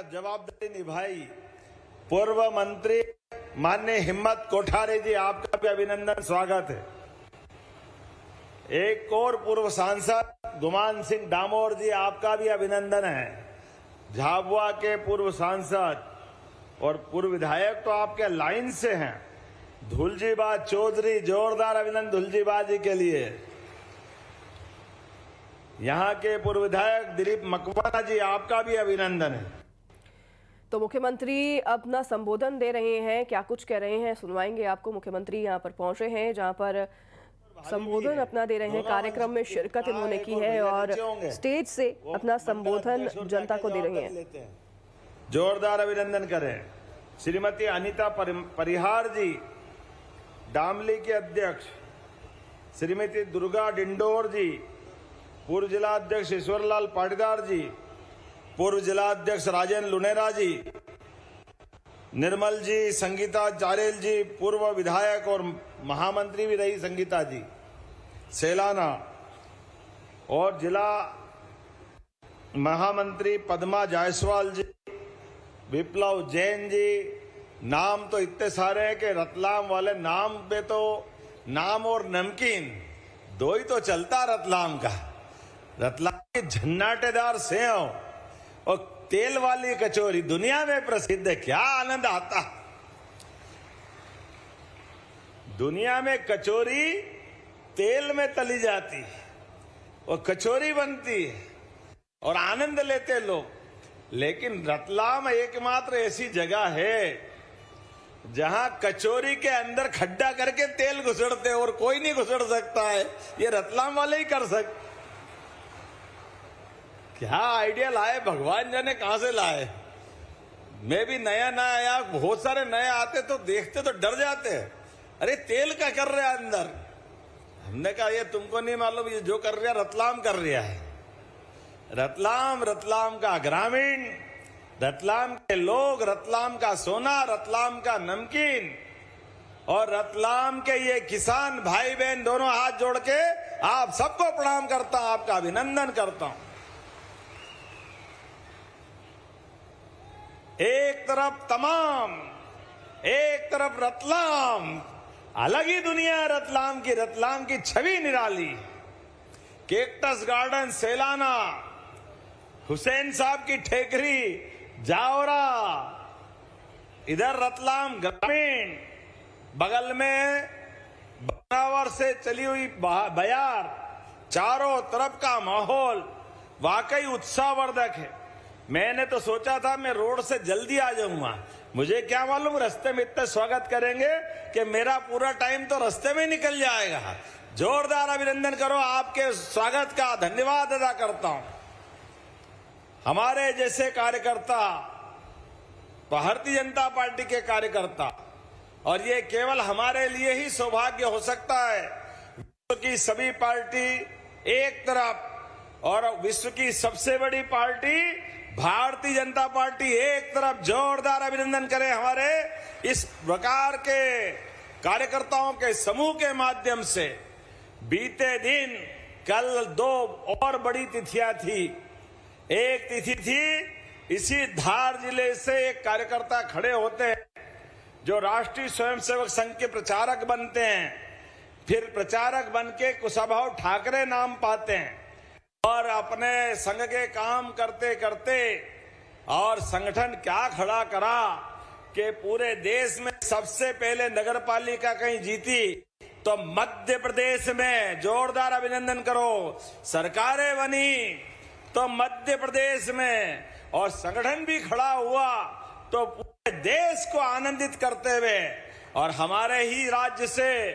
जवाबदारी निभाई। पूर्व मंत्री माननीय हिम्मत कोठारी जी, आपका भी अभिनंदन, स्वागत है। एक और पूर्व सांसद गुमान सिंह डामोर जी, आपका भी अभिनंदन है। झाबुआ के पूर्व सांसद और पूर्व विधायक तो आपके लाइन से हैं। धुलजीबा चौधरी, जोरदार अभिनंदन धुलजीबा जी के लिए। यहाँ के पूर्व विधायक दिलीप मकवाना जी, आपका भी अभिनंदन है। तो मुख्यमंत्री अपना संबोधन दे रहे हैं, क्या कुछ कह रहे हैं सुनवाएंगे आपको। मुख्यमंत्री यहाँ पर पहुंचे हैं जहाँ पर संबोधन अपना दे रहे हैं। कार्यक्रम में शिरकत इन्होंने की है और स्टेज से अपना संबोधन जनता को दे रहे हैं। जोरदार अभिनंदन करें। श्रीमती अनीता परिहार जी, डामली के अध्यक्ष, श्रीमती दुर्गा डिंडोर जी, पूर्व जिला अध्यक्ष ईश्वरलाल पाटीदार जी, पूर्व जिला अध्यक्ष राजेंद्र लुनेरा जी, निर्मल जी, संगीता चारेल जी, पूर्व विधायक और महामंत्री भी रही संगीता जी सेलाना, और जिला महामंत्री पद्मा जायसवाल जी, विप्लव जैन जी। नाम तो इतने सारे हैं कि रतलाम वाले नाम पे तो नाम और नमकीन दो ही तो चलता रतलाम का। रतलाम की झन्नाटेदार सेव और तेल वाली कचौरी दुनिया में प्रसिद्ध है। क्या आनंद आता। दुनिया में कचौरी तेल में तली जाती और कचौरी बनती है और आनंद लेते लोग। लेकिन रतलाम एकमात्र ऐसी जगह है जहां कचौरी के अंदर खड्डा करके तेल घुसड़ते और कोई नहीं घुसड़ सकता है। ये रतलाम वाले ही कर सकते। क्या आइडिया लाए भगवान जाने कहां से लाए। मैं भी नया नया आया, बहुत सारे नए आते तो देखते तो डर जाते हैं, अरे तेल क्या कर रहा है अंदर। हमने कहा ये तुमको नहीं मालूम, ये जो कर रहा है रतलाम कर रहा है। रतलाम का ग्रामीण, रतलाम के लोग, रतलाम का सोना, रतलाम का नमकीन और रतलाम के ये किसान भाई बहन दोनों हाथ जोड़ के आप सबको प्रणाम करता हूं, आपका अभिनंदन करता हूं। एक तरफ तमाम, एक तरफ रतलाम, अलग ही दुनिया है रतलाम की छवि निराली। कैक्टस गार्डन सेलाना, हुसैन साहब की ठेकरी जावरा, इधर रतलाम ग्रामीण, बगल में बनावर से चली हुई बयार, चारों तरफ का माहौल वाकई उत्साहवर्धक है। मैंने तो सोचा था मैं रोड से जल्दी आ जाऊंगा, मुझे क्या मालूम रास्ते में इतने स्वागत करेंगे कि मेरा पूरा टाइम तो रास्ते में निकल जाएगा। जोरदार अभिनंदन करो, आपके स्वागत का धन्यवाद अदा करता हूं। हमारे जैसे कार्यकर्ता, भारतीय जनता पार्टी के कार्यकर्ता, और ये केवल हमारे लिए ही सौभाग्य हो सकता है। विश्व की सभी पार्टी एक तरफ और विश्व की सबसे बड़ी पार्टी भारतीय जनता पार्टी एक तरफ। जोरदार अभिनंदन करें हमारे इस प्रकार के कार्यकर्ताओं के समूह के माध्यम से। बीते दिन कल दो और बड़ी तिथियां थी। एक तिथि थी, इसी धार जिले से एक कार्यकर्ता खड़े होते हैं जो राष्ट्रीय स्वयंसेवक संघ के प्रचारक बनते हैं, फिर प्रचारक बन के कुशाभाऊ ठाकरे नाम पाते हैं और अपने संघ के काम करते करते और संगठन क्या खड़ा करा कि पूरे देश में सबसे पहले नगर पालिका कहीं जीती तो मध्य प्रदेश में। जोरदार अभिनंदन करो। सरकारें बनी तो मध्य प्रदेश में, और संगठन भी खड़ा हुआ तो पूरे देश को आनंदित करते हुए। और हमारे ही राज्य से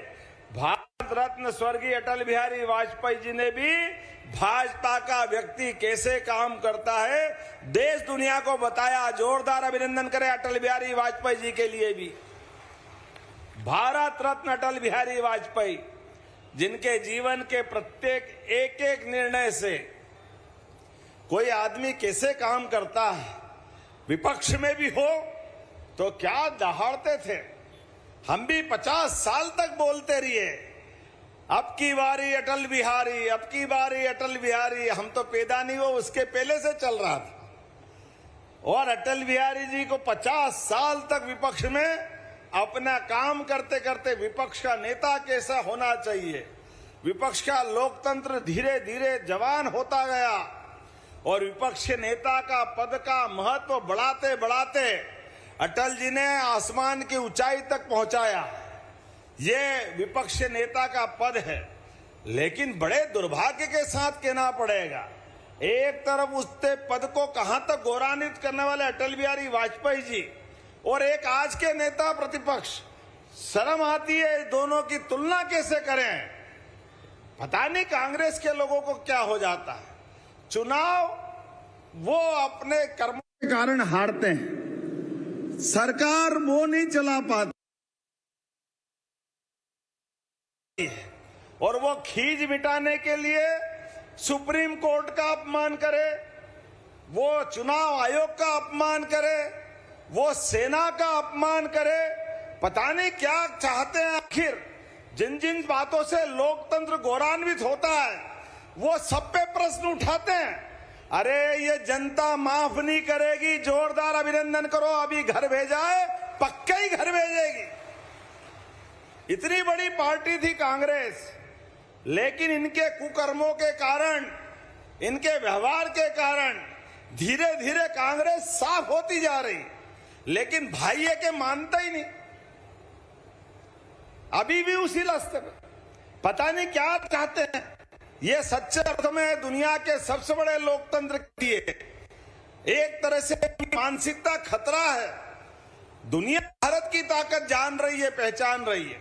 भारत रत्न स्वर्गीय अटल बिहारी वाजपेयी जी ने भी भाजपा का व्यक्ति कैसे काम करता है देश दुनिया को बताया। जोरदार अभिनंदन करें अटल बिहारी वाजपेयी जी के लिए भी। भारत रत्न अटल बिहारी वाजपेयी, जिनके जीवन के प्रत्येक एक एक निर्णय से कोई आदमी कैसे काम करता है, विपक्ष में भी हो तो क्या दहाड़ते थे। हम भी 50 साल तक बोलते रहिए, अब की बारी अटल बिहारी, अब की बारी अटल बिहारी। हम तो पैदा नहीं हुए उसके पहले से चल रहा था। और अटल बिहारी जी को 50 साल तक विपक्ष में अपना काम करते करते विपक्ष का नेता कैसा होना चाहिए, विपक्ष का लोकतंत्र धीरे धीरे जवान होता गया और विपक्ष के नेता का पद का महत्व बढ़ाते बढ़ाते अटल जी ने आसमान की ऊंचाई तक पहुंचाया। ये विपक्ष के नेता का पद है, लेकिन बड़े दुर्भाग्य के साथ कहना पड़ेगा, एक तरफ उसके पद को कहां तक गौरवान्वित करने वाले अटल बिहारी वाजपेयी जी और एक आज के नेता प्रतिपक्ष, शर्म आती है दोनों की तुलना कैसे करें। पता नहीं कांग्रेस के लोगों को क्या हो जाता है, चुनाव वो अपने कर्मों के कारण हारते हैं, सरकार वो नहीं चला पाती और वो खींच मिटाने के लिए सुप्रीम कोर्ट का अपमान करे, वो चुनाव आयोग का अपमान करे, वो सेना का अपमान करे, पता नहीं क्या चाहते हैं। आखिर जिन जिन बातों से लोकतंत्र गौरवान्वित होता है वो सब पे प्रश्न उठाते हैं। अरे ये जनता माफ नहीं करेगी, जोरदार अभिनंदन करो, अभी घर भेजा है, पक्का ही घर भेजेगी। इतनी बड़ी पार्टी थी कांग्रेस, लेकिन इनके कुकर्मों के कारण, इनके व्यवहार के कारण धीरे धीरे कांग्रेस साफ होती जा रही, लेकिन भाई ये के मानता ही नहीं, अभी भी उसी रास्ते पे, पता नहीं क्या चाहते हैं। ये सच्चे अर्थ में दुनिया के सबसे बड़े लोकतंत्र के लिए एक तरह से मानसिकता खतरा है। दुनिया भारत की ताकत जान रही है, पहचान रही है।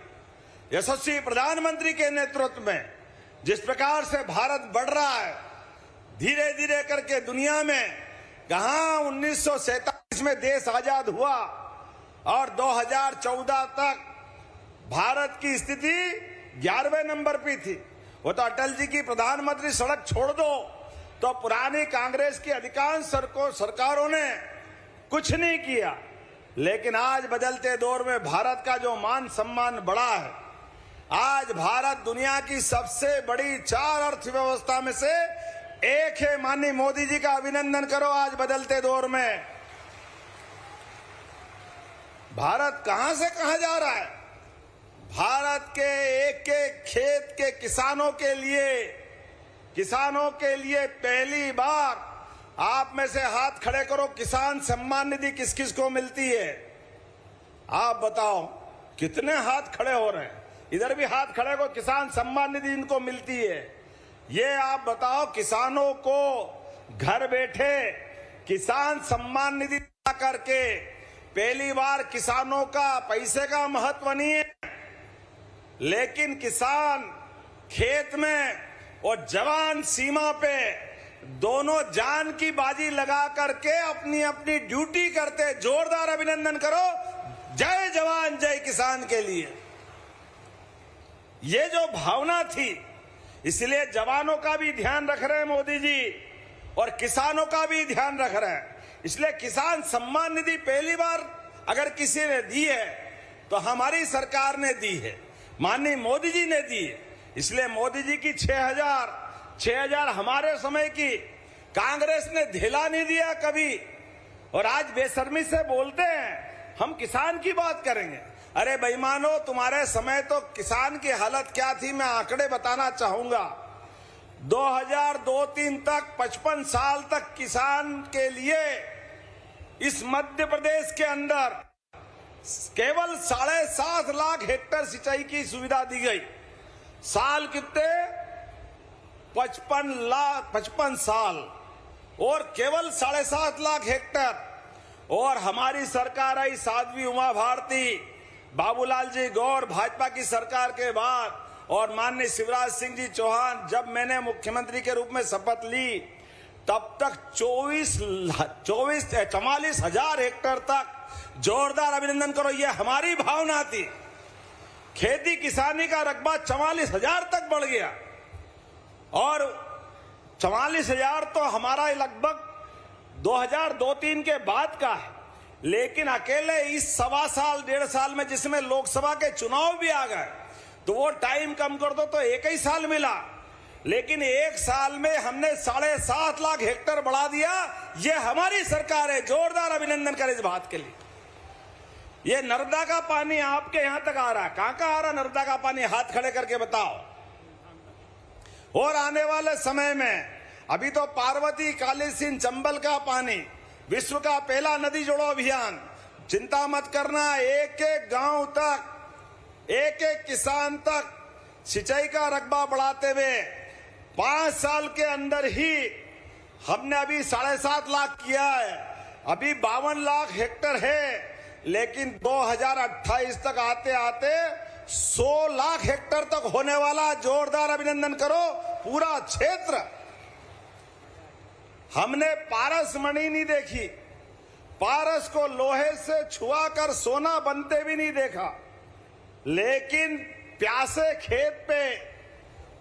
यशस्वी प्रधानमंत्री के नेतृत्व में जिस प्रकार से भारत बढ़ रहा है, धीरे धीरे करके दुनिया में, कहां 1947 में देश आजाद हुआ और 2014 तक भारत की स्थिति 11वें नंबर पे थी। वो तो अटल जी की प्रधानमंत्री सड़क छोड़ दो तो पुरानी कांग्रेस की अधिकांश सरकारों ने कुछ नहीं किया, लेकिन आज बदलते दौर में भारत का जो मान सम्मान बढ़ा है, आज भारत दुनिया की सबसे बड़ी 4 अर्थव्यवस्था में से एक है। माननीय मोदी जी का अभिनंदन करो। आज बदलते दौर में भारत कहां से कहां जा रहा है। भारत के एक एक खेत के किसानों के लिए पहली बार, आप में से हाथ खड़े करो, किसान सम्मान निधि किस किस को मिलती है? आप बताओ कितने हाथ खड़े हो रहे हैं? इधर भी हाथ खड़े करो, किसान सम्मान निधि इनको मिलती है। ये आप बताओ, किसानों को घर बैठे किसान सम्मान निधि करके पहली बार किसानों का पैसे का महत्व नहीं है, लेकिन किसान खेत में और जवान सीमा पे दोनों जान की बाजी लगा करके अपनी अपनी ड्यूटी करते। जोरदार अभिनंदन करो, जय जवान जय किसान के लिए। ये जो भावना थी, इसलिए जवानों का भी ध्यान रख रहे हैं मोदी जी और किसानों का भी ध्यान रख रहे हैं। इसलिए किसान सम्मान निधि पहली बार अगर किसी ने दी है तो हमारी सरकार ने दी है, माननीय मोदी जी ने दी है। इसलिए मोदी जी की 6,000 हमारे समय की कांग्रेस ने ढिला नहीं दिया कभी, और आज बेशर्मी से बोलते हैं हम किसान की बात करेंगे। अरे बेईमानो, तुम्हारे समय तो किसान की हालत क्या थी, मैं आंकड़े बताना चाहूंगा। 2002-03 तक 55 साल तक किसान के लिए इस मध्य प्रदेश के अंदर केवल 7.5 लाख हेक्टेयर सिंचाई की सुविधा दी गई। साल कितने? 55 साल और केवल 7.5 लाख हेक्टेयर। और हमारी सरकार आई, साध्वी उमा भारती, बाबूलाल जी गौर, भाजपा की सरकार के बाद, और माननीय शिवराज सिंह जी चौहान, जब मैंने मुख्यमंत्री के रूप में शपथ ली तब तक 44,000 हेक्टेयर तक। जोरदार अभिनंदन करो, ये हमारी भावना थी। खेती किसानी का रकबा 44,000 तक बढ़ गया, और 44,000 तो हमारा लगभग 2002-03 के बाद का है। लेकिन अकेले इस 1.25 साल में, जिसमें लोकसभा के चुनाव भी आ गए, तो वो टाइम कम कर दो तो 1 ही साल मिला। लेकिन एक साल में हमने 7.5 लाख हेक्टेयर बढ़ा दिया। ये हमारी सरकार है, जोरदार अभिनंदन करें इस बात के लिए। ये नर्मदा का पानी आपके यहां तक आ रहा है, कहां आ रहा नर्मदा का पानी, हाथ खड़े करके बताओ। और आने वाले समय में अभी तो पार्वती, काली सिंध, चंबल का पानी, विश्व का पहला नदी जोड़ो अभियान। चिंता मत करना, एक एक गांव तक, एक एक किसान तक सिंचाई का रकबा बढ़ाते हुए 5 साल के अंदर ही हमने अभी 7.5 लाख किया है। अभी 52 लाख हेक्टेयर है, लेकिन 2028 तक आते आते 100 लाख हेक्टेयर तक होने वाला। जोरदार अभिनंदन करो पूरा क्षेत्र। हमने पारस मणि नहीं देखी, पारस को लोहे से छुआ कर सोना बनते भी नहीं देखा, लेकिन प्यासे खेत पे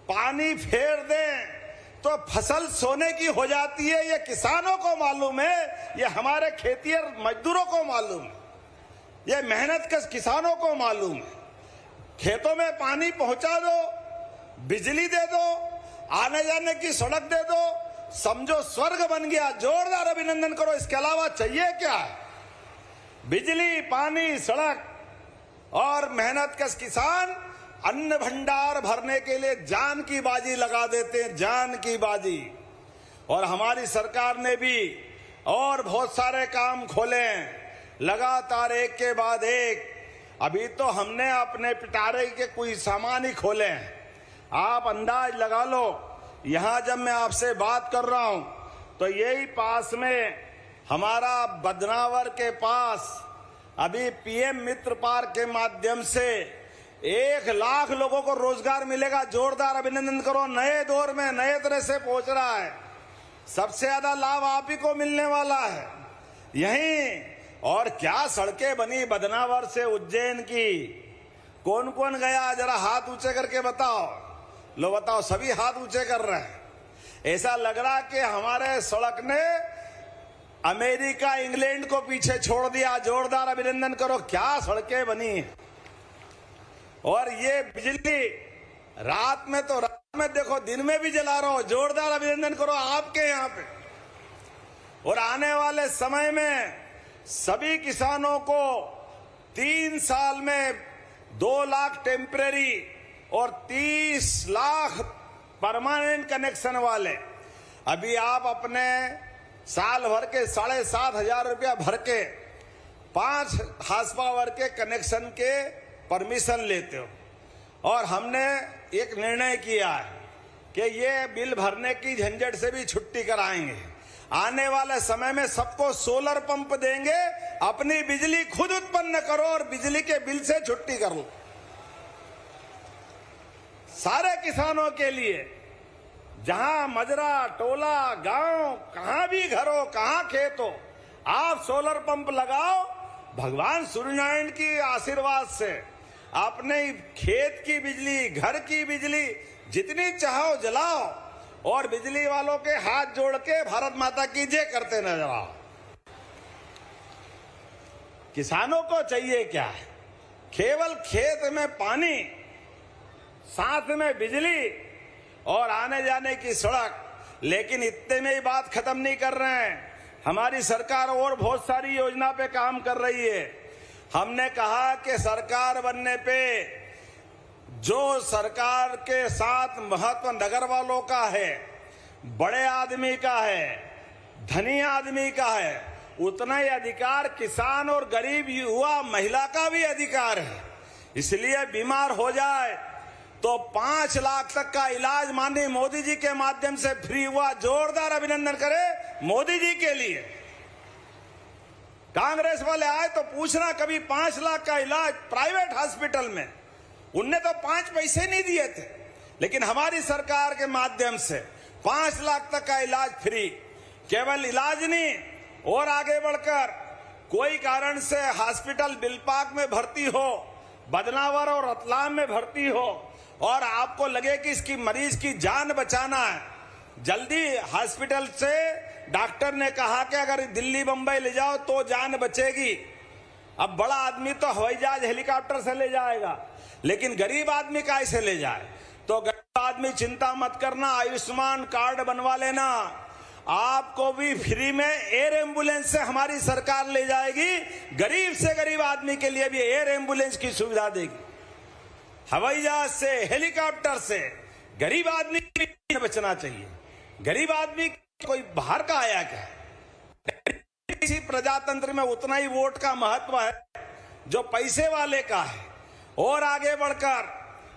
पानी फेर दें तो फसल सोने की हो जाती है। ये किसानों को मालूम है, ये हमारे खेतिहर मजदूरों को मालूम है, ये मेहनत कश किसानों को मालूम है। खेतों में पानी पहुंचा दो, बिजली दे दो, आने जाने की सड़क दे दो, समझो स्वर्ग बन गया। जोरदार अभिनंदन करो। इसके अलावा चाहिए क्या है? बिजली, पानी, सड़क और मेहनत कश किसान अन्न भंडार भरने के लिए जान की बाजी लगा देते हैं, जान की बाजी। और हमारी सरकार ने भी और बहुत सारे काम खोले हैं, लगातार एक के बाद एक। अभी तो हमने अपने पिटारे के कोई सामान ही खोले हैं। आप अंदाज लगा लो, यहां जब मैं आपसे बात कर रहा हूं तो यही पास में हमारा बदनावर के पास अभी पीएम मित्र पार्क के माध्यम से 1 लाख लोगों को रोजगार मिलेगा। जोरदार अभिनंदन करो। नए दौर में नए तरह से पहुंच रहा है। सबसे ज्यादा लाभ आप ही को मिलने वाला है यहीं। और क्या सड़कें बनी बदनावर से उज्जैन की। कौन कौन गया, जरा हाथ ऊंचे करके बताओ। लो बताओ, सभी हाथ ऊंचे कर रहे हैं। ऐसा लग रहा कि हमारे सड़क ने अमेरिका, इंग्लैंड को पीछे छोड़ दिया। जोरदार अभिनंदन करो। क्या सड़कें बनी। और ये बिजली रात में तो रात में देखो, दिन में भी जला रहा हो। जोरदार अभिनंदन करो आपके यहाँ पे। और आने वाले समय में सभी किसानों को 3 साल में 2 लाख टेम्परेरी और 30 लाख परमानेंट कनेक्शन वाले। अभी आप अपने साल भर के 7,500 रुपया भर के 5 हार्स पावर के कनेक्शन के परमिशन लेते हो। और हमने एक निर्णय किया है कि ये बिल भरने की झंझट से भी छुट्टी कराएंगे। आने वाले समय में सबको सोलर पंप देंगे। अपनी बिजली खुद उत्पन्न करो और बिजली के बिल से छुट्टी कर लो। सारे किसानों के लिए, जहां मजरा, टोला, गांव, कहां भी घर हो, कहां खेत हो, आप सोलर पंप लगाओ। भगवान सूर्यनारायण की आशीर्वाद से अपने खेत की बिजली, घर की बिजली जितनी चाहो जलाओ। और बिजली वालों के हाथ जोड़ के भारत माता की जय करते नजर आओ। किसानों को चाहिए क्या है? केवल खेत में पानी, साथ में बिजली और आने जाने की सड़क। लेकिन इतने में ही बात खत्म नहीं कर रहे हैं। हमारी सरकार और बहुत सारी योजना पे काम कर रही है। हमने कहा कि सरकार बनने पे जो सरकार के साथ महत्व नगर वालों का है, बड़े आदमी का है, धनी आदमी का है, उतना ही अधिकार किसान और गरीब युवा महिला का भी अधिकार है। इसलिए बीमार हो जाए तो 5 लाख तक का इलाज माननीय मोदी जी के माध्यम से फ्री हुआ। जोरदार अभिनंदन करें मोदी जी के लिए। कांग्रेस वाले आए तो पूछना कभी 5 लाख का इलाज प्राइवेट हॉस्पिटल में, उनने तो 5 पैसे नहीं दिए थे। लेकिन हमारी सरकार के माध्यम से 5 लाख तक का इलाज फ्री। केवल इलाज नहीं, और आगे बढ़कर कोई कारण से हॉस्पिटल बिलपाक में भर्ती हो, बदनावर और रतलाम में भर्ती हो, और आपको लगे कि इसकी मरीज की जान बचाना है, जल्दी हॉस्पिटल से डॉक्टर ने कहा कि अगर दिल्ली बंबई ले जाओ तो जान बचेगी। अब बड़ा आदमी तो हवाई जहाज हेलीकॉप्टर से ले जाएगा, लेकिन गरीब आदमी कैसे ले जाए? तो आदमी चिंता मत करना, आयुष्मान कार्ड बनवा लेना, आपको भी फ्री में एयर एम्बुलेंस से हमारी सरकार ले जाएगी। गरीब से गरीब आदमी के लिए भी एयर एम्बुलेंस की सुविधा देगी। हवाई जहाज से, हेलीकॉप्टर से गरीब आदमी भी बचना चाहिए। गरीब आदमी कोई बाहर का आया क्या? इसी प्रजातंत्र में उतना ही वोट का महत्व है जो पैसे वाले का है। और आगे बढ़कर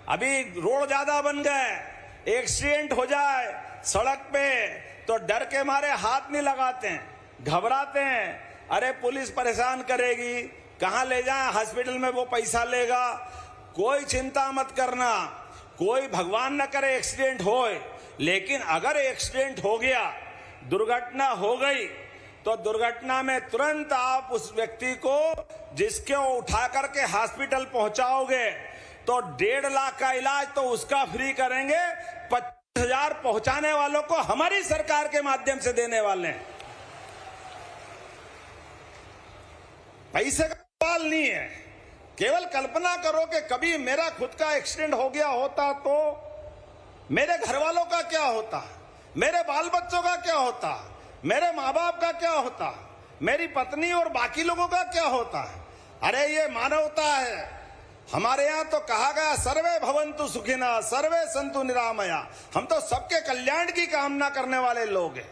अभी रोड ज्यादा बन गए, एक्सीडेंट हो जाए सड़क पे तो डर के मारे हाथ नहीं लगाते हैं, घबराते हैं। अरे पुलिस परेशान करेगी, कहां ले जाएं, हॉस्पिटल में वो पैसा लेगा। कोई चिंता मत करना, कोई भगवान न करे एक्सीडेंट होए, लेकिन अगर एक्सीडेंट हो गया, दुर्घटना हो गई, तो दुर्घटना में तुरंत आप उस व्यक्ति को जिसको उठा करके हॉस्पिटल पहुंचाओगे तो 1.5 लाख का इलाज तो उसका फ्री करेंगे, 25,000 पहुंचाने वालों को हमारी सरकार के माध्यम से देने वाले हैं। पैसे का सवाल नहीं है। केवल कल्पना करो कि कभी मेरा खुद का एक्सीडेंट हो गया होता तो मेरे घर वालों का क्या होता, मेरे बाल बच्चों का क्या होता, मेरे माँ बाप का क्या होता, मेरी पत्नी और बाकी लोगों का क्या होता। अरे ये मानवता है। हमारे यहाँ तो कहा गया सर्वे भवन्तु सुखिनः सर्वे सन्तु निरामया। हम तो सबके कल्याण की कामना करने वाले लोग हैं।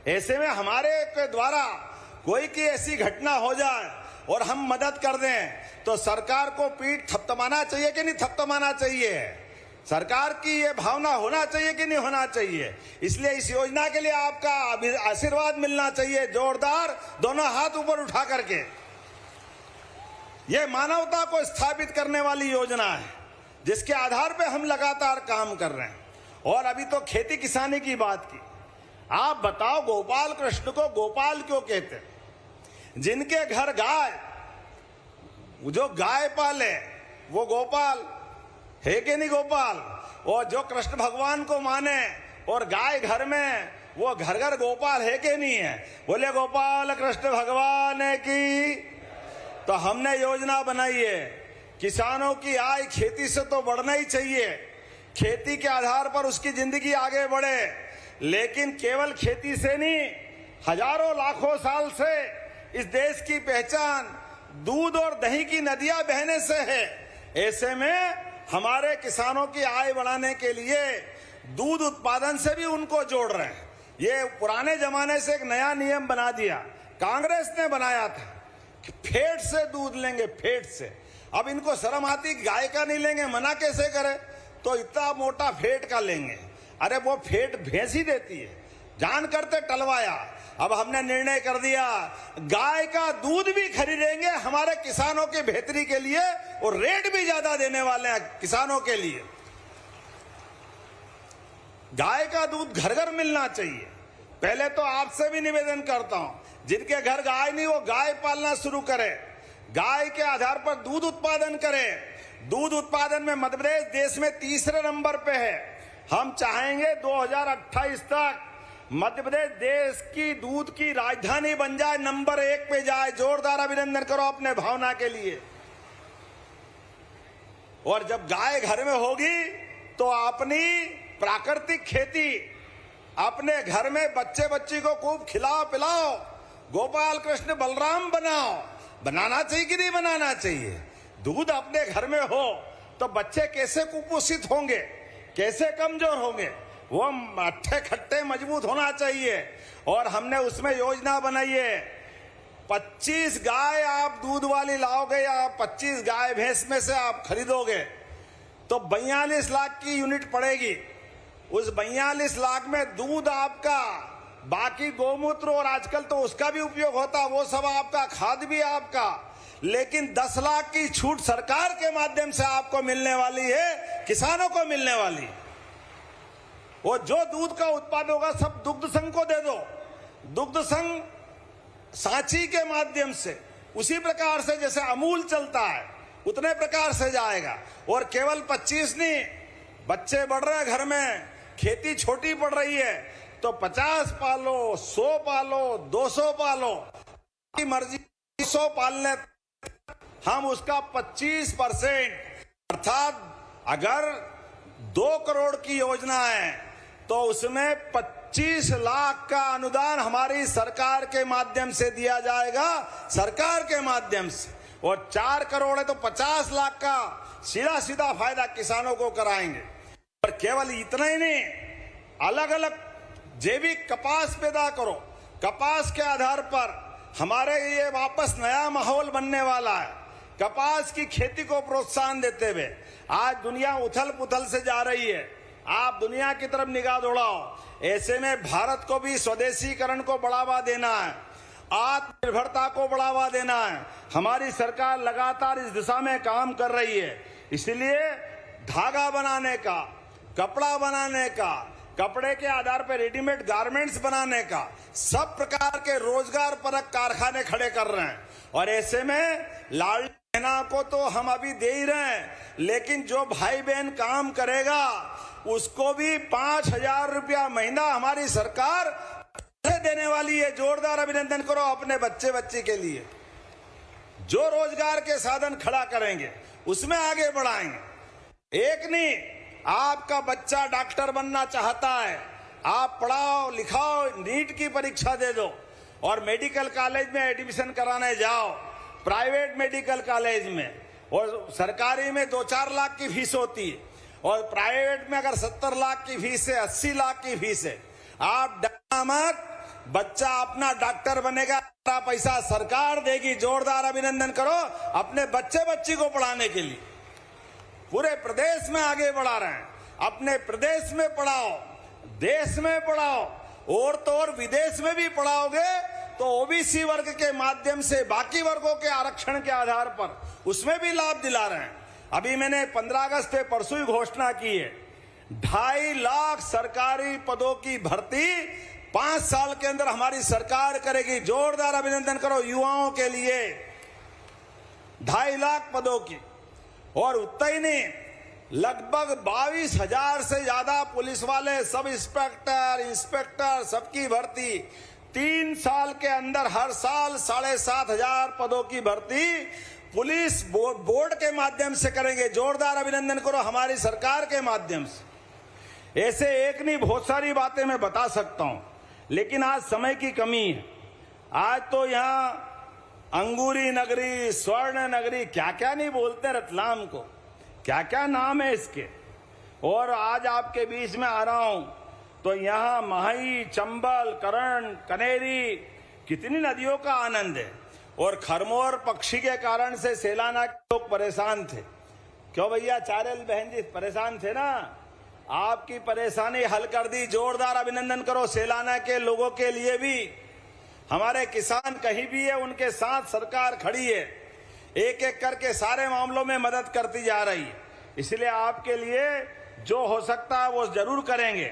ऐसे में हमारे के द्वारा कोई की ऐसी घटना हो जाए और हम मदद कर दें तो सरकार को पीठ थपथपाना चाहिए कि नहीं थपथपाना चाहिए? सरकार की ये भावना होना चाहिए कि नहीं होना चाहिए? इसलिए इस योजना के लिए आपका आशीर्वाद मिलना चाहिए, जोरदार, दोनों हाथ ऊपर उठा करके। ये मानवता को स्थापित करने वाली योजना है जिसके आधार पे हम लगातार काम कर रहे हैं। और अभी तो खेती किसानी की बात की, आप बताओ गोपाल कृष्ण को गोपाल क्यों कहते हैं? जिनके घर गाय, जो गाय पाले वो गोपाल है कि नहीं गोपाल? और जो कृष्ण भगवान को माने और गाय घर में, वो घर घर गोपाल है कि नहीं है? बोले गोपाल कृष्ण भगवान की। तो हमने योजना बनाई है, किसानों की आय खेती से तो बढ़ना ही चाहिए, खेती के आधार पर उसकी जिंदगी आगे बढ़े। लेकिन केवल खेती से नहीं, हजारों लाखों साल से इस देश की पहचान दूध और दही की नदियां बहने से है। ऐसे में हमारे किसानों की आय बढ़ाने के लिए दूध उत्पादन से भी उनको जोड़ रहे हैं। ये पुराने जमाने से एक नया नियम बना दिया, कांग्रेस ने बनाया था कि फेट से दूध लेंगे, फेट से। अब इनको शर्म आती, गाय का नहीं लेंगे, मना कैसे करें? तो इतना मोटा फेट का लेंगे। अरे वो फेट भैंस ही देती है, जान करते टलवाया। अब हमने निर्णय कर दिया गाय का दूध भी खरीदेंगे हमारे किसानों की बेहतरी के लिए, और रेट भी ज्यादा देने वाले हैं किसानों के लिए। गाय का दूध घर घर मिलना चाहिए। पहले तो आपसे भी निवेदन करता हूं, जिनके घर गाय नहीं वो गाय पालना शुरू करें, गाय के आधार पर दूध उत्पादन करें। दूध उत्पादन में मध्य प्रदेश देश में 3रे नंबर पे है। हम चाहेंगे 2028 तक मध्य प्रदेश देश की दूध की राजधानी बन जाए, नंबर 1 पे जाए। जोरदार अभिनंदन करो अपने भावना के लिए। और जब गाय घर में होगी तो अपनी प्राकृतिक खेती अपने घर में बच्चे बच्ची को खूब खिलाओ पिलाओ, गोपाल कृष्ण बलराम बनाओ। बनाना चाहिए कि नहीं बनाना चाहिए? दूध अपने घर में हो तो बच्चे कैसे कुपोषित होंगे, कैसे कमजोर होंगे? वो अट्ठे खट्टे मजबूत होना चाहिए। और हमने उसमें योजना बनाई है, 25 गाय आप दूध वाली लाओगे या 25 गाय भैंस में से आप खरीदोगे तो 42 लाख की यूनिट पड़ेगी। उस 42 लाख में दूध आपका, बाकी गोमूत्र और आजकल तो उसका भी उपयोग होता, वो सब आपका, खाद भी आपका। लेकिन 10 लाख की छूट सरकार के माध्यम से आपको मिलने वाली है, किसानों को मिलने वाली। वो जो दूध का उत्पादन होगा सब दुग्ध संघ को दे दो। दुग्ध संघ सांची के माध्यम से उसी प्रकार से जैसे अमूल चलता है उतने प्रकार से जाएगा। और केवल 25 नहीं, बच्चे बढ़ रहे हैं घर में, खेती छोटी पड़ रही है तो 50 पालो, 100 पालो, 200 पालो, आपकी मर्जी। 100 पालने हम उसका 25% अर्थात अगर 2 करोड़ की योजना है, तो उसमें 25 लाख का अनुदान हमारी सरकार के माध्यम से दिया जाएगा, सरकार के माध्यम से। और 4 करोड़ है तो 50 लाख का सीधा सीधा फायदा किसानों को कराएंगे। और केवल इतना ही नहीं, अलग अलग जैविक कपास पैदा करो, कपास के आधार पर हमारे ये वापस नया माहौल बनने वाला है। कपास की खेती को प्रोत्साहन देते हुए आज दुनिया उथल पुथल से जा रही है, आप दुनिया की तरफ निगाह दौड़ाओ। ऐसे में भारत को भी स्वदेशीकरण को बढ़ावा देना है, आत्मनिर्भरता को बढ़ावा देना है। हमारी सरकार लगातार इस दिशा में काम कर रही है। इसलिए धागा बनाने का, कपड़ा बनाने का, कपड़े के आधार पर रेडीमेड गारमेंट्स बनाने का, सब प्रकार के रोजगार परक कारखाने खड़े कर रहे हैं। और ऐसे में लाडली बहना को तो हम अभी दे ही रहे हैं, लेकिन जो भाई बहन काम करेगा उसको भी 5,000 रुपया महीना हमारी सरकार देने वाली है। जोरदार अभिनंदन करो अपने बच्चे बच्ची के लिए। जो रोजगार के साधन खड़ा करेंगे उसमें आगे बढ़ाएंगे। एक नहीं, आपका बच्चा डॉक्टर बनना चाहता है, आप पढ़ाओ लिखाओ, नीट की परीक्षा दे दो और मेडिकल कॉलेज में एडमिशन कराने जाओ, प्राइवेट मेडिकल कॉलेज में। और सरकारी में 2-4 लाख की फीस होती है, और प्राइवेट में अगर 70 लाख की फीस है, 80 लाख की फीस है। आप डरना मत, बच्चा अपना डॉक्टर बनेगा, पैसा सरकार देगी। जोरदार अभिनंदन करो अपने बच्चे बच्ची को पढ़ाने के लिए। पूरे प्रदेश में आगे बढ़ा रहे हैं। अपने प्रदेश में पढ़ाओ, देश में पढ़ाओ, और तो और विदेश में भी पढ़ाओगे तो ओबीसी वर्ग के माध्यम से बाकी वर्गों के आरक्षण के आधार पर उसमें भी लाभ दिला रहे हैं। अभी मैंने 15 अगस्त पे परसों ही घोषणा की है, 2.5 लाख सरकारी पदों की भर्ती 5 साल के अंदर हमारी सरकार करेगी। जोरदार अभिनंदन करो युवाओं के लिए, 2.5 लाख पदों की। और उतना ही नहीं, लगभग 22,000 से ज्यादा पुलिस वाले, सब इंस्पेक्टर, इंस्पेक्टर सबकी भर्ती 3 साल के अंदर हर साल 7,500 पदों की भर्ती पुलिस बोर्ड के माध्यम से करेंगे। जोरदार अभिनंदन करो हमारी सरकार के माध्यम से। ऐसे एक नहीं, बहुत सारी बातें मैं बता सकता हूं, लेकिन आज समय की कमी है। आज तो यहाँ अंगूरी नगरी, स्वर्ण नगरी, क्या क्या नहीं बोलते रतलाम को, क्या क्या नाम है इसके। और आज आपके बीच में आ रहा हूं तो यहाँ माही, चंबल, करण, कनेरी, कितनी नदियों का आनंद है। और खरमोर पक्षी के कारण से सेलाना के लोग परेशान थे। क्यों भैया चारेल बहन जी परेशान थे ना, आपकी परेशानी हल कर दी। जोरदार अभिनंदन करो सेलाना के लोगों के लिए भी। हमारे किसान कहीं भी है, उनके साथ सरकार खड़ी है, एक एक करके सारे मामलों में मदद करती जा रही है। इसलिए आपके लिए जो हो सकता है वो जरूर करेंगे।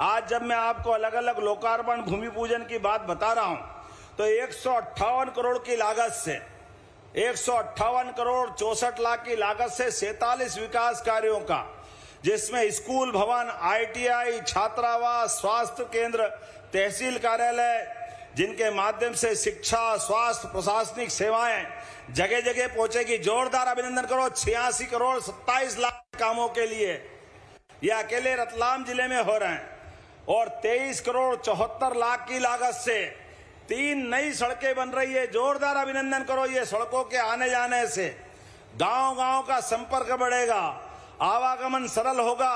आज जब मैं आपको अलग अलग लोकार्पण, भूमि पूजन की बात बता रहा हूं तो 158 करोड़ की लागत से, 158 करोड़ 64 लाख की लागत से 47 विकास कार्यों का, जिसमें स्कूल भवन, ITI, छात्रावास, स्वास्थ्य केंद्र, तहसील कार्यालय, जिनके माध्यम से शिक्षा, स्वास्थ्य, प्रशासनिक सेवाएं जगह जगह पहुंचेगी। जोरदार अभिनंदन करो 86 करोड़ 27 लाख कामों के लिए ये अकेले रतलाम जिले में हो रहे हैं। और 23 करोड़ 74 लाख की लागत से 3 नई सड़कें बन रही है। जोरदार अभिनंदन करो। ये सड़कों के आने जाने से गांव-गांव का संपर्क बढ़ेगा, आवागमन सरल होगा,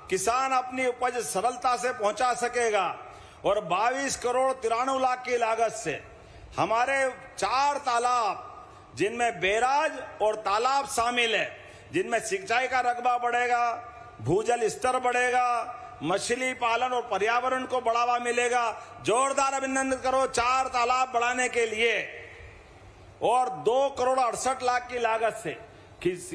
किसान अपनी उपज सरलता से पहुंचा सकेगा। और 22 करोड़ 93 लाख की लागत से हमारे 4 तालाब, जिनमें बैराज और तालाब शामिल है, जिनमें सिंचाई का रकबा बढ़ेगा, भूजल स्तर बढ़ेगा, मछली पालन और पर्यावरण को बढ़ावा मिलेगा। जोरदार अभिनंदन करो 4 तालाब बढ़ाने के लिए। और 2 करोड़ 68 लाख की लागत से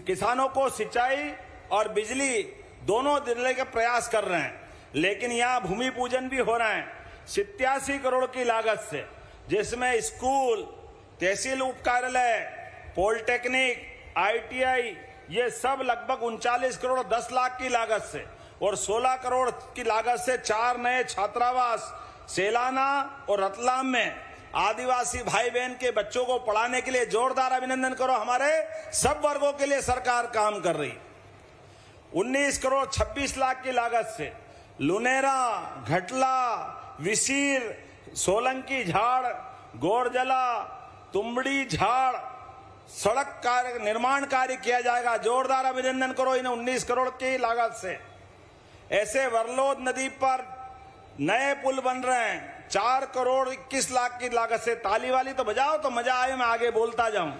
किसानों को सिंचाई और बिजली दोनों देने के प्रयास कर रहे हैं। लेकिन यहाँ भूमि पूजन भी हो रहे हैं 87 करोड़ की लागत से, जिसमें स्कूल, तहसील उप कार्यालय, पॉलिटेक्निक, ITI, ये सब लगभग 39 करोड़ 10 लाख की लागत से, और 16 करोड़ की लागत से 4 नए छात्रावास सेलाना और रतलाम में आदिवासी भाई बहन के बच्चों को पढ़ाने के लिए। जोरदार अभिनंदन करो। हमारे सब वर्गों के लिए सरकार काम कर रही। 19 करोड़ 26 लाख की लागत से लुनेरा, घटला, विसीर, सोलंकी झाड़, गोरजला, तुंबड़ी झाड़ सड़क कार्य निर्माण कार्य किया जाएगा। जोरदार अभिनंदन करो इन्हें 19 करोड़ की लागत से। ऐसे वरलोद नदी पर नए पुल बन रहे हैं 4 करोड़ 21 लाख की लागत से। ताली वाली तो बजाओ तो मजा आए, मैं आगे बोलता जाऊं।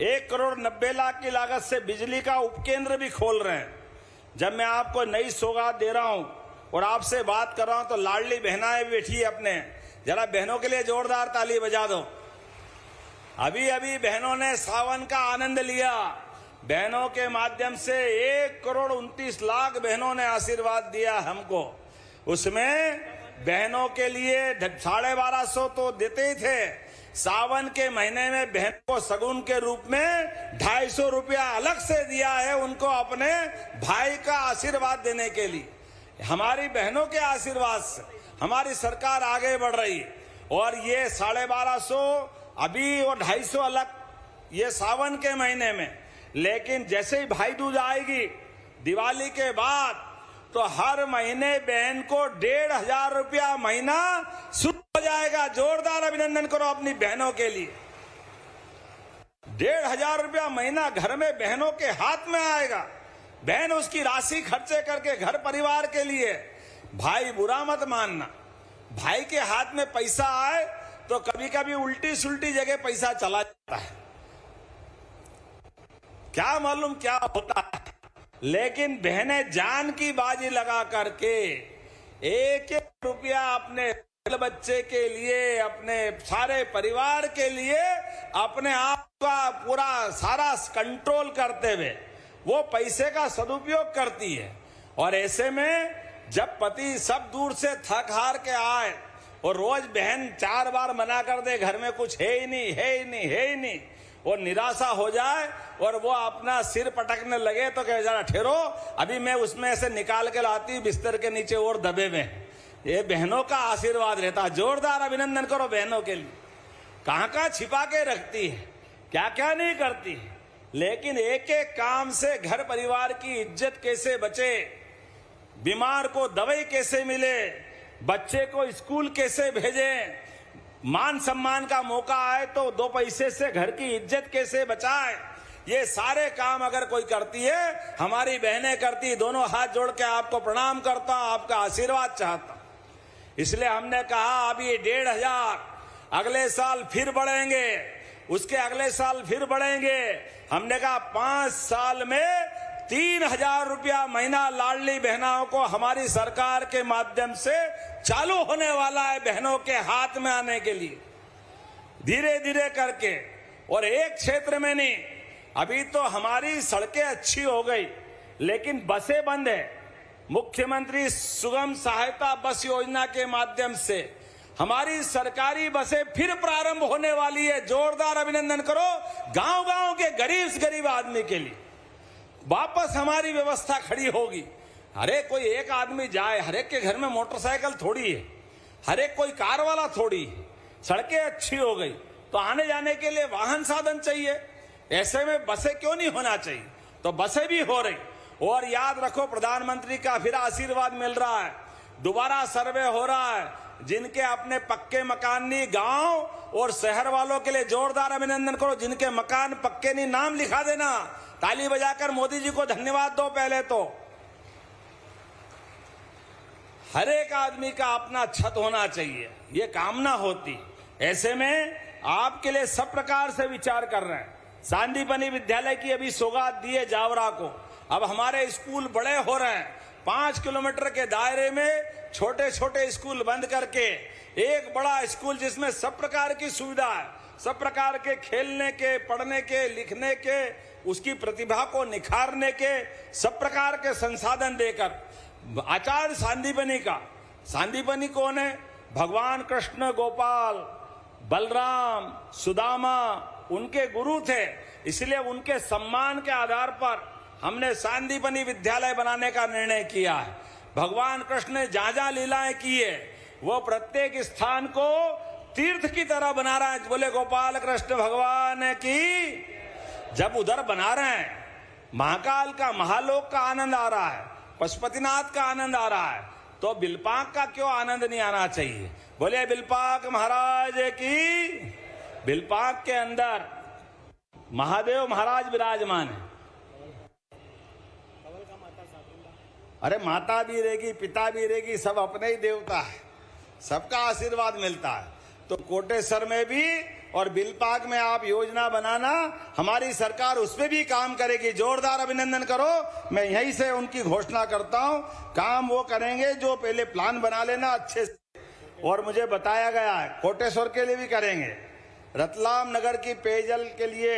1 करोड़ 90 लाख की लागत से बिजली का उपकेंद्र भी खोल रहे हैं। जब मैं आपको नई सौगात दे रहा हूं और आपसे बात कर रहा हूं तो लाडली बहनाएं भी बैठी है अपने, जरा बहनों के लिए जोरदार ताली बजा दो। अभी अभी बहनों ने सावन का आनंद लिया। बहनों के माध्यम से 1 करोड़ 29 लाख बहनों ने आशीर्वाद दिया हमको। उसमें बहनों के लिए 1250 तो देते ही थे। सावन के महीने में बहन को सगुन के रूप में 250 रुपया अलग से दिया है उनको अपने भाई का आशीर्वाद देने के लिए। हमारी बहनों के आशीर्वाद से हमारी सरकार आगे बढ़ रही है। और ये 1250 अभी और 250 अलग ये सावन के महीने में। लेकिन जैसे ही भाई दूज आएगी दिवाली के बाद तो हर महीने बहन को 1500 रुपया महीना शुरू हो जाएगा। जोरदार अभिनंदन करो अपनी बहनों के लिए। 1500 रुपया महीना घर में बहनों के हाथ में आएगा। बहन उसकी राशि खर्चे करके घर परिवार के लिए। भाई बुरा मत मानना, भाई के हाथ में पैसा आए तो कभी कभी उल्टी सुल्टी जगह पैसा चला जाता है, क्या मालूम क्या होता है। लेकिन बहनें जान की बाजी लगा करके 1-1 रुपया अपने बच्चे के लिए, अपने सारे परिवार के लिए, अपने आप का पूरा सारा कंट्रोल करते हुए वो पैसे का सदुपयोग करती है। और ऐसे में जब पति सब दूर से थक हार के आए और रोज बहन 4 बार मना कर दे घर में कुछ है ही नहीं, है ही नहीं, है ही नहीं, और निराशा हो जाए और वो अपना सिर पटकने लगे तो कहे जरा ठहरो, अभी मैं उसमें से निकाल के लाती हूं बिस्तर के नीचे और दबे में। ये बहनों का आशीर्वाद रहता है। जोरदार अभिनंदन करो बहनों के लिए। कहां कहां छिपा के रखती है, क्या क्या नहीं करती है, लेकिन एक एक काम से घर परिवार की इज्जत कैसे बचे, बीमार को दवाई कैसे मिले, बच्चे को स्कूल कैसे भेजें, मान सम्मान का मौका आए तो 2 पैसे से घर की इज्जत कैसे बचाए, ये सारे काम अगर कोई करती है हमारी बहनें करती। दोनों हाथ जोड़ के आपको प्रणाम करता हूं, आपका आशीर्वाद चाहता हूं। इसलिए हमने कहा अभी 1500, अगले साल फिर बढ़ेंगे, उसके अगले साल फिर बढ़ेंगे। हमने कहा 5 साल में 3000 रुपया महीना लाडली बहनों को हमारी सरकार के माध्यम से चालू होने वाला है बहनों के हाथ में आने के लिए, धीरे धीरे करके। और एक क्षेत्र में नहीं, अभी तो हमारी सड़कें अच्छी हो गई लेकिन बसें बंद है। मुख्यमंत्री सुगम सहायता बस योजना के माध्यम से हमारी सरकारी बसें फिर प्रारंभ होने वाली है। जोरदार अभिनंदन करो गांव गांव के गरीब से गरीब आदमी के लिए। वापस हमारी व्यवस्था खड़ी होगी। हरे कोई एक आदमी जाए, हरेक के घर में मोटरसाइकिल थोड़ी है, हरेक कोई कार वाला थोड़ी है। सड़कें अच्छी हो गई तो आने जाने के लिए वाहन साधन चाहिए। ऐसे में बसें क्यों नहीं होना चाहिए, तो बसें भी हो रही। और याद रखो प्रधानमंत्री का फिर आशीर्वाद मिल रहा है, दोबारा सर्वे हो रहा है। जिनके अपने पक्के मकान नहीं, गांव और शहर वालों के लिए जोरदार अभिनंदन करो। जिनके मकान पक्के नहीं, नाम लिखा देना, ताली बजाकर मोदी जी को धन्यवाद दो। पहले तो हर एक आदमी का अपना छत होना चाहिए, ये कामना होती। ऐसे में आपके लिए सब प्रकार से विचार कर रहे हैं। सांदीपनी विद्यालय की अभी सौगात दी है जावरा को। अब हमारे स्कूल बड़े हो रहे हैं, 5 किलोमीटर के दायरे में छोटे छोटे स्कूल बंद करके एक बड़ा स्कूल जिसमें सब प्रकार की सुविधा है, सब प्रकार के खेलने के, पढ़ने के, लिखने के, उसकी प्रतिभा को निखारने के सब प्रकार के संसाधन देकर आचार्य सांदीपनी का। सांदीपनी कौन है? भगवान कृष्ण, गोपाल, बलराम, सुदामा उनके गुरु थे। इसलिए उनके सम्मान के आधार पर हमने सांदीपनी विद्यालय बनाने का निर्णय किया है। भगवान कृष्ण ने जहां जहां लीलाएं की है वो प्रत्येक स्थान को तीर्थ की तरह बना रहा है। बोले गोपाल कृष्ण भगवान की। जब उधर बना रहे हैं महाकाल का, महालोक का आनंद आ रहा है, पशुपतिनाथ का आनंद आ रहा है, तो बिलपाक का क्यों आनंद नहीं आना चाहिए? बोले बिलपाक महाराज की। बिलपाक के अंदर महादेव महाराज विराजमान है। अरे माता भी रहेगी, पिता भी रहेगी, सब अपने ही देवता है, सबका आशीर्वाद मिलता है। तो कोटेश्वर में भी और बिलपाक में आप योजना बनाना, हमारी सरकार उसमें भी काम करेगी। जोरदार अभिनंदन करो। मैं यहीं से उनकी घोषणा करता हूं, काम वो करेंगे जो पहले प्लान बना लेना अच्छे से। और मुझे बताया गया है कोटेश्वर के लिए भी करेंगे। रतलाम नगर की पेयजल के लिए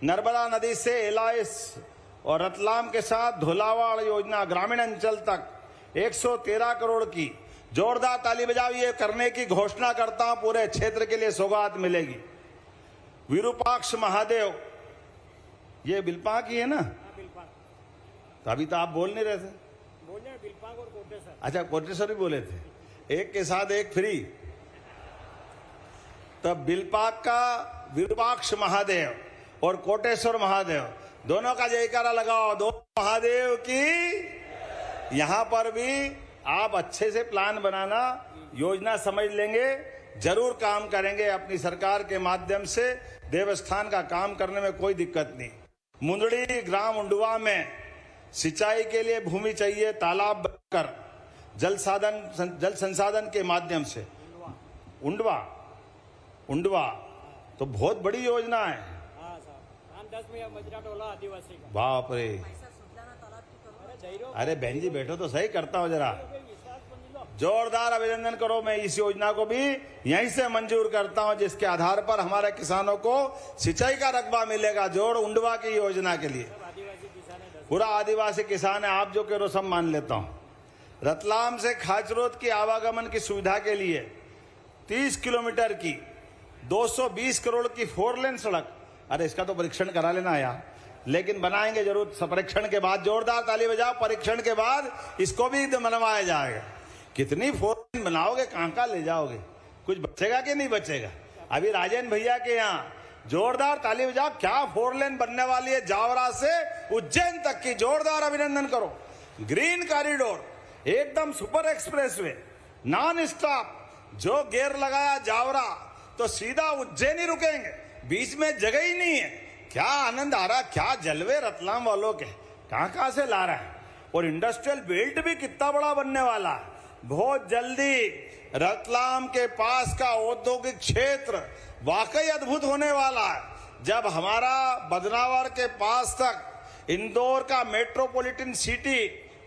नर्मदा नदी से एलाइस और रतलाम के साथ धुलावाड़ योजना ग्रामीण अंचल तक 113 करोड़ की जोरदार ताली बजाओ, ये करने की घोषणा करता हूं। पूरे क्षेत्र के लिए सौगात मिलेगी। विरूपाक्ष महादेव, ये बिलपाक ही है ना? तो अभी तो आप बोल नहीं रहे थे। बोले बिलपाक और कोटेश्वर। अच्छा, कोटेश्वर भी बोले थे, एक के साथ एक फ्री। तब बिलपाक का विरूपाक्ष महादेव और कोटेश्वर महादेव दोनों का जयकारा लगाओ। दो महादेव की। यहां पर भी आप अच्छे से प्लान बनाना, योजना समझ लेंगे, जरूर काम करेंगे। अपनी सरकार के माध्यम से देवस्थान का काम करने में कोई दिक्कत नहीं। मुंदड़ी ग्राम उंडवा में सिंचाई के लिए भूमि चाहिए, तालाब बनकर जल संसाधन के माध्यम से। उंडवा तो बहुत बड़ी योजना है। हाँ साहब, 10 में मजरा टोला आदिवासी का। बाप रे। अरे बहन जी बैठो तो सही, करता हूं जरा। जोरदार अभिनंदन करो। मैं इस योजना को भी यहीं से मंजूर करता हूं, जिसके आधार पर हमारे किसानों को सिंचाई का रकबा मिलेगा। जोड़ उंडवा की योजना के लिए पूरा आदिवासी किसान है। आप जो करो सब मान लेता हूं। रतलाम से खाचरोद की आवागमन की सुविधा के लिए 30 किलोमीटर की 220 करोड़ की 4 लेन सड़क। अरे इसका तो परीक्षण करा लेना यार, लेकिन बनाएंगे जरूर। परीक्षण के बाद जोरदार ताली बजाओ। परीक्षण के बाद इसको भी बनवाया जाएगा। कितनी 4 लेन बनाओगे, कहां ले जाओगे? कुछ बचेगा कि नहीं बचेगा? अभी राजेंद्र भैया के यहाँ जोरदार ताली बजाओ। क्या 4 लेन बनने वाली है, जावरा से उज्जैन तक की। जोरदार अभिनंदन करो। ग्रीन कॉरिडोर, एकदम सुपर एक्सप्रेसवे, नॉन स्टॉप। जो गेयर लगाया जावरा तो सीधा उज्जैन ही रुकेंगे, बीच में जगह ही नहीं है। क्या आनंद आ रहा, क्या जलवे रतलाम वालों के, कहां से ला रहा है। और इंडस्ट्रियल बेल्ट भी कितना बड़ा बनने वाला है। बहुत जल्दी रतलाम के पास का औद्योगिक क्षेत्र वाकई अद्भुत होने वाला है। जब हमारा बदनावर के पास तक इंदौर का मेट्रोपॉलिटन सिटी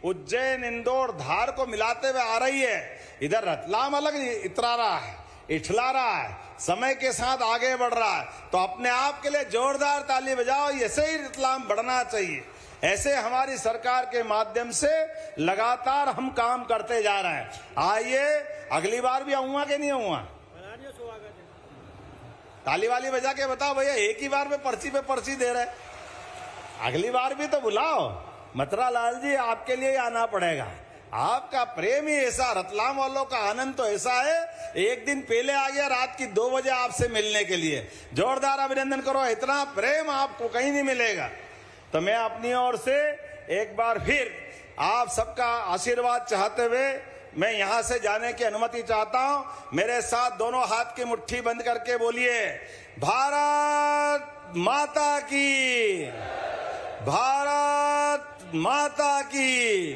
उज्जैन, इंदौर, धार को मिलाते हुए आ रही है, इधर रतलाम अलग इतरा रहा है, इठला रहा है, समय के साथ आगे बढ़ रहा है। तो अपने आप के लिए जोरदार ताली बजाओ। ऐसे ही रतलाम बढ़ना चाहिए। ऐसे हमारी सरकार के माध्यम से लगातार हम काम करते जा रहे हैं। आइए, अगली बार भी आऊंगा कि नहीं आऊंगा? ताली वाली बजा के बताओ भैया, एक ही बार में पर्ची पे पर्ची दे रहे। अगली बार भी तो बुलाओ। मतरा लाल जी, आपके लिए आना पड़ेगा। आपका प्रेम ही ऐसा, रतलाम वालों का आनंद तो ऐसा है। एक दिन पहले आ गया रात की 2 बजे आपसे मिलने के लिए। जोरदार अभिनंदन करो। इतना प्रेम आपको कहीं नहीं मिलेगा। तो मैं अपनी ओर से एक बार फिर आप सबका आशीर्वाद चाहते हुए मैं यहां से जाने की अनुमति चाहता हूं। मेरे साथ दोनों हाथ की मुट्ठी बंद करके बोलिए, भारत माता की, भारत माता की,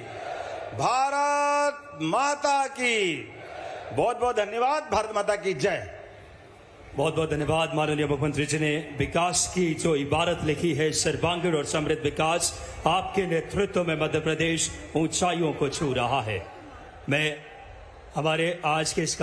भारत माता की। बहुत बहुत धन्यवाद। भारत माता की जय। बहुत बहुत धन्यवाद माननीय मुख्यमंत्री जी ने विकास की जो इबारत लिखी है, सर्वांगीण और समृद्ध विकास। आपके नेतृत्व में मध्य प्रदेश ऊंचाइयों को छू रहा है। मैं हमारे आज के इस